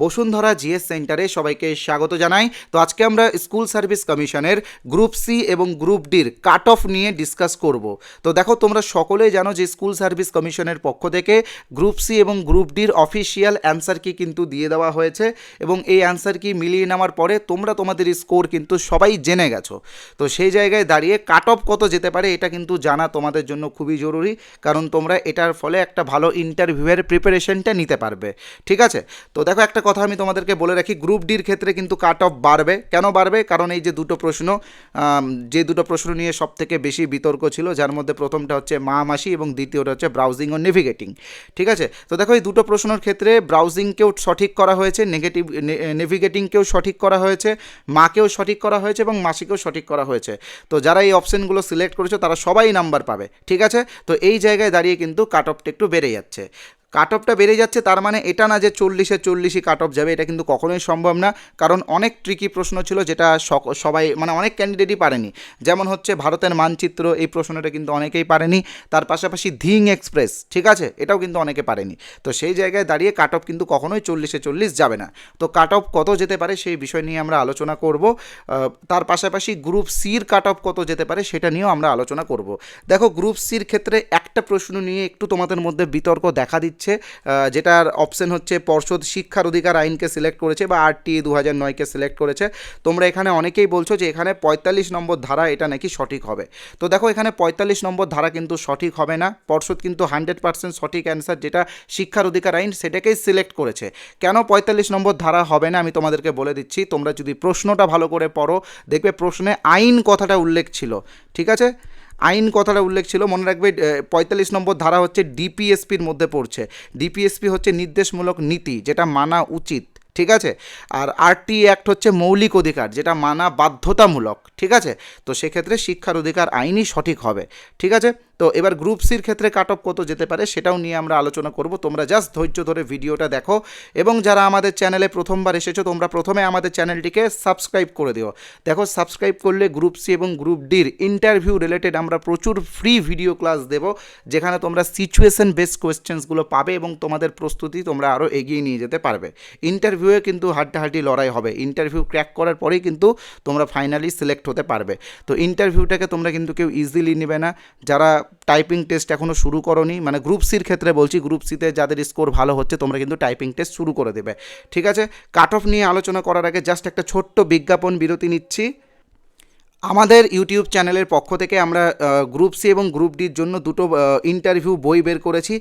Bashundhara GS সেন্টারে সবাইকে স্বাগত জানাই। তো আজকে আমরা স্কুল সার্ভিস কমিশনের গ্রুপ সি এবং গ্রুপ ডির কাট অফ নিয়ে ডিসকাস করব। তো দেখো, তোমরা সকলেই জানো যে স্কুল সার্ভিস কমিশনের পক্ষ থেকে গ্রুপ সি এবং গ্রুপ ডির অফিসিয়াল অ্যান্সার কি কিন্তু দিয়ে দেওয়া হয়েছে এবং এই অ্যান্সার কি মিলিয়ে নেওয়ার পরে তোমরা তোমাদের স্কোর কিন্তু সবাই জেনে গেছো। তো সেই জায়গায় দাঁড়িয়ে কাট অফ কত যেতে পারে এটা কিন্তু জানা তোমাদের জন্য খুবই জরুরি, কারণ তোমরা এটার ফলে একটা ভালো ইন্টারভিউয়ের প্রিপারেশনটা নিতে পারবে। ঠিক আছে, তো দেখো একটা কথা আমি তোমাদেরকে বলে রাখি, গ্রুপ ডির ক্ষেত্রে কিন্তু কাট অফ বাড়বে। কেন বাড়বে? কারণ এই যে দুটো প্রশ্ন নিয়ে সব থেকে বেশি বিতর্ক ছিল, যার মধ্যে প্রথমটা হচ্ছে মা মাসি এবং দ্বিতীয়টা হচ্ছে ব্রাউজিং ও নেভিগেটিং। ঠিক আছে, তো দেখো এই দুটো প্রশ্নের ক্ষেত্রে ব্রাউজিংকেও সঠিক করা হয়েছে, নেভিগেটিংকেও সঠিক করা হয়েছে, মাকেও সঠিক করা হয়েছে এবং মাসিকেও সঠিক করা হয়েছে। তো যারা এই অপশানগুলো সিলেক্ট করেছো তারা সবাই নাম্বার পাবে। ঠিক আছে, তো এই জায়গায় দাঁড়িয়ে কিন্তু কাট অফটা একটু বেড়ে যাচ্ছে। কাট অফটা বেড়ে যাচ্ছে তার মানে এটা না যে 40-40ই কাট অফ যাবে, এটা কিন্তু কখনোই সম্ভব না। কারণ অনেক ট্রিকি প্রশ্ন ছিল যেটা সবাই অনেক ক্যান্ডিডেটই পারেনি। যেমন হচ্ছে ভারতের মানচিত্র, এই প্রশ্নটা কিন্তু অনেকেই পারেনি। তার পাশাপাশি ধিং এক্সপ্রেস, ঠিক আছে, এটাও কিন্তু অনেকে পারেনি। তো সেই জায়গায় দাঁড়িয়ে কাট অফ কিন্তু কখনোই 40-40 যাবে না। তো কাট অফ কত যেতে পারে সেই বিষয় নিয়ে আমরা আলোচনা করব। তার পাশাপাশি গ্রুপ সির কাট অফ কত যেতে পারে সেটা নিয়েও আমরা আলোচনা করব। দেখো, গ্রুপ সির ক্ষেত্রে একটা প্রশ্ন নিয়ে একটু তোমাদের মধ্যে বিতর্ক দেখা দিচ্ছে, যেটার অপশন হচ্ছে পর্ষদ শিক্ষার অধিকার আইনকে সিলেক্ট করেছে বা RTA 2009কে সিলেক্ট করেছে। তোমরা এখানে অনেকেই বলছো যে এখানে 45 নম্বর ধারা এটা নাকি সঠিক হবে। তো দেখো, এখানে 45 নম্বর ধারা কিন্তু সঠিক হবে না। পর্ষদ কিন্তু 100% সঠিক অ্যান্সার যেটা শিক্ষার অধিকার আইন সেটাকেই সিলেক্ট করেছে। কেন 45 নম্বর ধারা হবে না আমি তোমাদেরকে বলে দিচ্ছি। তোমরা যদি প্রশ্নটা ভালো করে পড়ো, দেখবে প্রশ্নে আইন কথাটা উল্লেখ ছিল। ঠিক আছে, আইন কথাটা উল্লেখ ছিল, মনে রাখবে। 45 নম্বর ধারা হচ্ছে ডিপিএসপির মধ্যে পড়ছে। ডিপিএসপি হচ্ছে নির্দেশমূলক নীতি, যেটা মানা উচিত। ঠিক আছে, আর RT অ্যাক্ট হচ্ছে মৌলিক অধিকার, যেটা মানা বাধ্যতামূলক। ঠিক আছে, তো সেক্ষেত্রে শিক্ষার অধিকার আইনই সঠিক হবে। ঠিক আছে, তো এবার গ্রুপ সির ক্ষেত্রে কাট অফ কত যেতে পারে সেটাও নিয়ে আমরা আলোচনা করব। তোমরা জাস্ট ধৈর্য ধরে ভিডিওটা দেখো এবং যারা আমাদের চ্যানেলে প্রথমবার এসেছো তোমরা প্রথমে আমাদের চ্যানেলটিকে সাবস্ক্রাইব করে দিও। দেখো, সাবস্ক্রাইব করলে গ্রুপ সি এবং গ্রুপ ডির ইন্টারভিউ রিলেটেড আমরা প্রচুর ফ্রি ভিডিও ক্লাস দেব, যেখানে তোমরা সিচুয়েশন বেসড কোয়েশ্চেন্সগুলো পাবে এবং তোমাদের প্রস্তুতি তোমরা আরও এগিয়ে নিয়ে যেতে পারবে। ইন্টারভিউয়ে কিন্তু হাড্ডাহাড্ডি লড়াই হবে। ইন্টারভিউ ক্র্যাক করার পরেই কিন্তু তোমরা ফাইনালি সিলেক্ট হতে পারবে। তো ইন্টারভিউটাকে তোমরা কিন্তু কেউ ইজিলি নেবে না। যারা টাইপিং টেস্ট এখনও শুরু করোনি, মানে গ্রুপ সির ক্ষেত্রে বলছি, গ্রুপ সিতে যাদের স্কোর ভালো হচ্ছে তোমরা কিন্তু টাইপিং টেস্ট শুরু করে দেবে। ঠিক আছে, কাট অফ নিয়ে আলোচনা করার আগে জাস্ট একটা ছোট্ট বিজ্ঞাপন বিরতি নিচ্ছি। আমাদের ইউটিউব চ্যানেলের পক্ষ থেকে আমরা গ্রুপ সি এবং গ্রুপ ডির জন্য দুটো ইন্টারভিউ বই বের করেছি।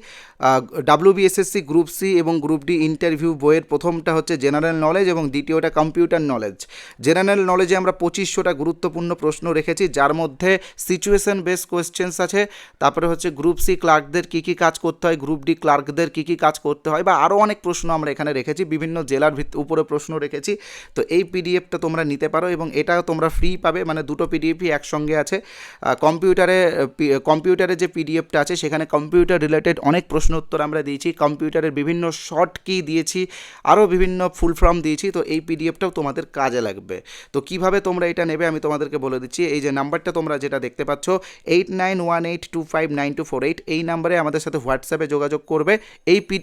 WBSSC গ্রুপ সি এবং গ্রুপ ডি ইন্টারভিউ বইয়ের প্রথমটা হচ্ছে জেনারেল নলেজ এবং দ্বিতীয়টা কম্পিউটার নলেজ। জেনারেল নলেজে আমরা 2500টা গুরুত্বপূর্ণ প্রশ্ন রেখেছি, যার মধ্যে সিচুয়েশন বেসড কোয়েশ্চেন্স আছে। তারপরে হচ্ছে গ্রুপ সি ক্লার্কদের কী কী কাজ করতে হয়, গ্রুপ ডি ক্লার্কদের কী কী কাজ করতে হয়, বা আরও অনেক প্রশ্ন আমরা এখানে রেখেছি, বিভিন্ন জেলার উপরে প্রশ্ন রেখেছি। তো এই পিডিএফটা তোমরা নিতে পারো এবং এটা তোমরা ফ্রি পাবে, মানে দুটো পিডিএফই একসঙ্গে আছে। কম্পিউটারে যে পিডিএফটা আছে সেখানে কম্পিউটার রিলেটেড অনেক প্রশ্ন উত্তর আমরা দিয়েছি, কম্পিউটারের বিভিন্ন শর্ট কি দিয়েছি, আরও বিভিন্ন ফুল ফর্ম দিয়েছি। তো এই পিডিএফটাও তোমাদের কাজে লাগবে। তো কিভাবে তোমরা এটা নেবে আমি তোমাদেরকে বলে দিচ্ছি। এই যে নাম্বারটা তোমরা যেটা দেখতে পাচ্ছ 8918259248, এই নাম্বারে আমাদের সাথে হোয়াটসঅ্যাপে যোগাযোগ করবে।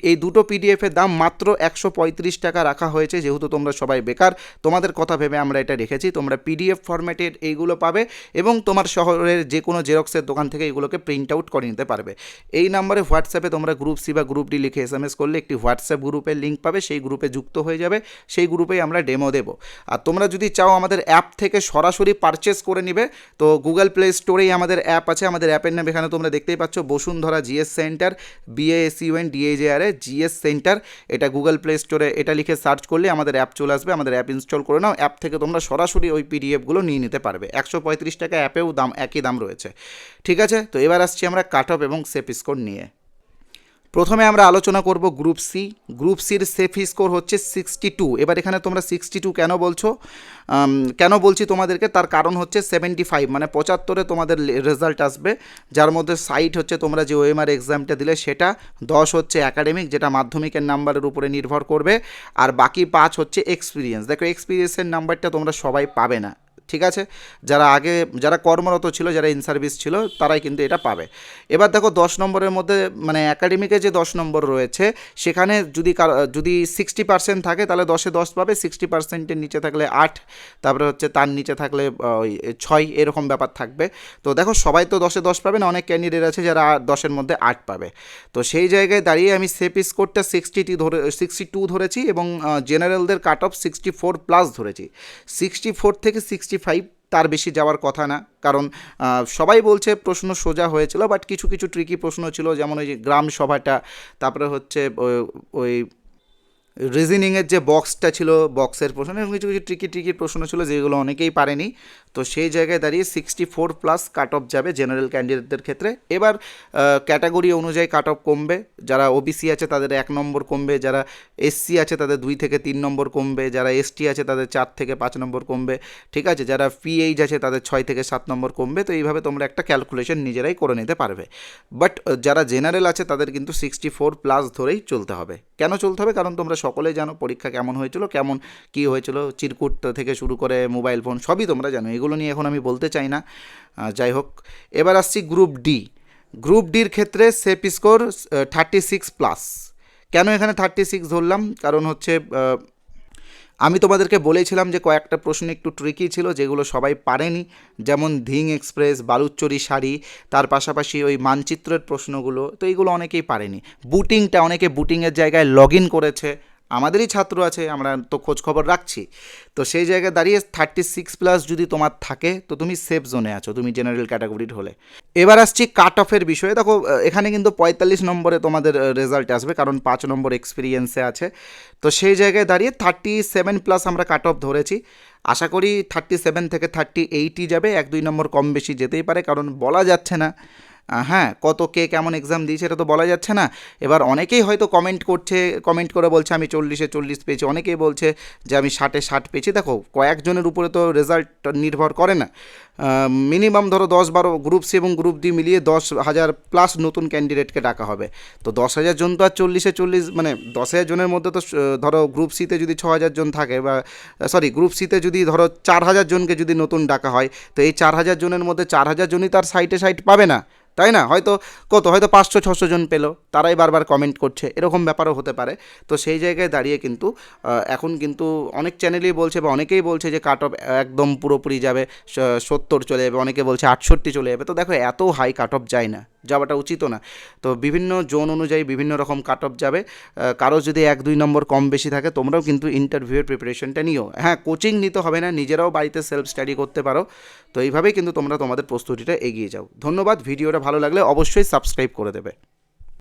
এই দুটো পিডিএফের দাম মাত্র 135 টাকা রাখা হয়েছে, যেহেতু তোমরা সবাই বেকার, তোমাদের কথা ভেবে আমরা এটা রেখেছি। তোমরা পিডিএফ ফরম্যাটের এইগুলো পাবে এবং তোমার শহরের যে কোনো জেরক্সের দোকান থেকে এগুলোকে প্রিন্ট আউট করে নিতে পারবে। এই নাম্বারে হোয়াটসঅ্যাপে তোমরা গ্রুপ সি বা গ্রুপ ডি লিখে SMS করলে একটি হোয়াটসঅ্যাপ গ্রুপের লিঙ্ক পাবে, সেই গ্রুপে যুক্ত হয়ে যাবে। সেই গ্রুপেই আমরা ডেমো দেবো। আর তোমরা যদি চাও আমাদের অ্যাপ থেকে সরাসরি পারচেস করে নিবে, তো গুগল প্লে স্টোরেই আমাদের অ্যাপ আছে। আমাদের অ্যাপের নাম এখানে তোমরা দেখতেই পাচ্ছ, Bashundhara GS centre, BASUNDAJR GS centre. এটা গুগল প্লে স্টোরে এটা লিখে সার্চ করলে আমাদের অ্যাপ চলে আসবে। আমাদের অ্যাপ ইনস্টল করে নাও, অ্যাপ থেকে তোমরা সরাসরি ওই পিডিএফগুলো নিয়ে নিতে পারবে। 135 টাকা অ্যাপেও একই দাম রয়েছে। ঠিক আছে, তো এবার আসছি আমরা কাট অফ এবং সেফ স্কোর নিয়ে। প্রথমে আমরা আলোচনা করব গ্রুপ সি। গ্রুপ সির সেফ স্কোর হচ্ছে 62। এবার এখানে তোমরা 62 কেন বলছো, কেন বলছি তোমাদেরকে, তার কারণ হচ্ছে 75 মানে 75-এ তোমাদের রেজাল্ট আসবে, যার মধ্যে 60 হচ্ছে তোমরা যে OMR এক্সামটা দিলে সেটা, 10 হচ্ছে অ্যাকাডেমিক যেটা মাধ্যমিকের নাম্বারের উপরে নির্ভর করবে, আর বাকি 5 হচ্ছে এক্সপিরিয়েন্স। দেখো, এক্সপিরিয়েন্সের নাম্বারটা তোমরা সবাই পাবে না। ঠিক আছে, যারা কর্মরত ছিল, যারা ইন সার্ভিস ছিল, তারাই কিন্তু এটা পাবে। এবার দেখো 10 নম্বরের মধ্যে মানে একাডেমিকে যে 10 নম্বর রয়েছে সেখানে যদি 60% থাকে তাহলে 10-এ 10 পাবে, 60%-এর নিচে থাকলে 8, তারপরে হচ্ছে তার নিচে থাকলে 6, এরকম ব্যাপার থাকবে। তো দেখো সবাই তো 10-এ 10 পাবে না, অনেক ক্যান্ডিডেট আছে যারা 10-এর মধ্যে 8 পাবে। তো সেই জায়গায় দাঁড়িয়ে আমি সেফ স্কোরটা 62 ধরেছি এবং জেনারেলদের কাট অফ 64+ ধরেছি। 64 থেকে 65 তার বেশি যাওয়ার কথা না, কারণ সবাই বলছে প্রশ্ন সোজা হয়েছিল, বাট কিছু কিছু ট্রিকি প্রশ্ন ছিল, যেমন ওই যে গ্রাম সভাটা, তারপরে হচ্ছে ওই রিজনিংয়ের যে বক্সটা ছিল, বক্সের প্রশ্ন, এবং কিছু কিছু ট্রিকি প্রশ্ন ছিল যেগুলো অনেকেই পারেনি। তো সেই জায়গায় দাঁড়িয়ে 64+ কাট অফ যাবে জেনারেল ক্যান্ডিডেটদের ক্ষেত্রে। এবার ক্যাটাগরি অনুযায়ী কাট অফ কমবে, যারা ওবিসি আছে তাদের 1 নম্বর কমবে, যারা এসসি আছে তাদের 2 থেকে 3 নম্বর কমবে, যারা এসটি আছে তাদের 4 থেকে 5 নম্বর কমবে, ঠিক আছে, যারা পিএইচ আছে তাদের 6 থেকে 7 নম্বর কমবে। তো এইভাবে তোমরা একটা ক্যালকুলেশন নিজেরাই করে নিতে পারবে। বাট যারা জেনারেল আছে তাদের কিন্তু 64+ ধরেই চলতে হবে। কেন চলতে হবে? কারণ তোমরা সকলেই জানো পরীক্ষা কেমন হয়েছিল, কেমন কী হয়েছিল, চিরকুট থেকে শুরু করে মোবাইল ফোন সবই তোমরা জানো, এগুলো নিয়ে এখন আমি বলতে চাই না। যাই হোক, এবার আসছি গ্রুপ ডি। গ্রুপ ডির ক্ষেত্রে সেফ স্কোর 36+। কেন এখানে 36 ধরলাম? কারণ হচ্ছে আমি তোমাদেরকে বলেছিলাম যে কয়েকটা প্রশ্ন একটু ট্রিকি ছিল যেগুলো সবাই পারেনি, যেমন ধিং এক্সপ্রেস, বালুচরি শাড়ি, তার পাশাপাশি ওই মানচিত্রের প্রশ্নগুলো, তো এইগুলো অনেকেই পারেনি। বুটিংটা, অনেকে বুটিংয়ের জায়গায় লগ ইন করেছে, আমাদেরই ছাত্র আছে, আমরা তো খোঁজ খবর রাখছি। তো সেই জায়গায় দাঁড়িয়ে 36+ যদি তোমার থাকে তো তুমি সেফ জোনে আছো, তুমি জেনারেল ক্যাটাগরির হলে। এবার আসছি কাট অফের বিষয়ে। দেখো এখানে কিন্তু 45 নম্বরে তোমাদের রেজাল্ট আসবে, কারণ 5 নম্বর এক্সপিরিয়েন্সে আছে। তো সেই জায়গায় দাঁড়িয়ে 37+ আমরা কাট অফ ধরেছি। আশা করি 37 থেকে 38ই যাবে, 1-2 নম্বর কম বেশি যেতেই পারে, কারণ বলা যাচ্ছে না হ্যাঁ কত কে কেমন এক্সাম দিয়েছে এটা তো বলা যাচ্ছে না। এবার অনেকেই হয়তো কমেন্ট করে বলছে আমি 40-এ 40 পেয়েছি, অনেকেই বলছে যে আমি 60-এ 60 পেয়েছি। দেখো কয়েকজনের উপরে তো রেজাল্ট নির্ভর করে না, মিনিমাম ধরো 10-12 গ্রুপ সি এবং গ্রুপ ডি মিলিয়ে 10,000+ নতুন ক্যান্ডিডেটকে ডাকা হবে। তো 10,000 জন তো আর 40-এ 40 মানে 10,000 জনের মধ্যে তো ধরো গ্রুপ সিতে যদি 6,000 জন থাকে, বা গ্রুপ সিতে যদি ধরো 4,000 জনকে যদি নতুন ডাকা হয়, তো এই 4,000 জনের মধ্যে 4,000 জনই তার সাইটে পাবে না, তাই না? হয়তো 500-600 জন পেলো, তারাই বারবার কমেন্ট করছে, এরকম ব্যাপারও হতে পারে। তো সেই জায়গায় দাঁড়িয়ে কিন্তু এখন কিন্তু অনেক চ্যানেলেই বলছে বা অনেকেই বলছে যে কাট অফ একদম পুরোপুরি যাবে, 70 চলে যাবে, অনেকে বলছে 68 চলে যাবে। তো দেখো এত হাই কাট অফ যায় না, যাওয়াটা উচিতও না। তো বিভিন্ন জোন অনুযায়ী বিভিন্ন রকম কাট অফ যাবে। কারো যদি 1-2 নম্বর কম বেশি থাকে, তোমরাও কিন্তু ইন্টারভিউয়ের প্রিপারেশনটা নিও। হ্যাঁ, কোচিং নিতে হবে না, নিজেরাও বাড়িতে সেলফ স্টাডি করতে পারো। তো এইভাবেই কিন্তু তোমরা তোমাদের প্রস্তুতিটা এগিয়ে যাও। ধন্যবাদ। ভিডিওটা ভালো লাগলে অবশ্যই সাবস্ক্রাইব করে দেবে।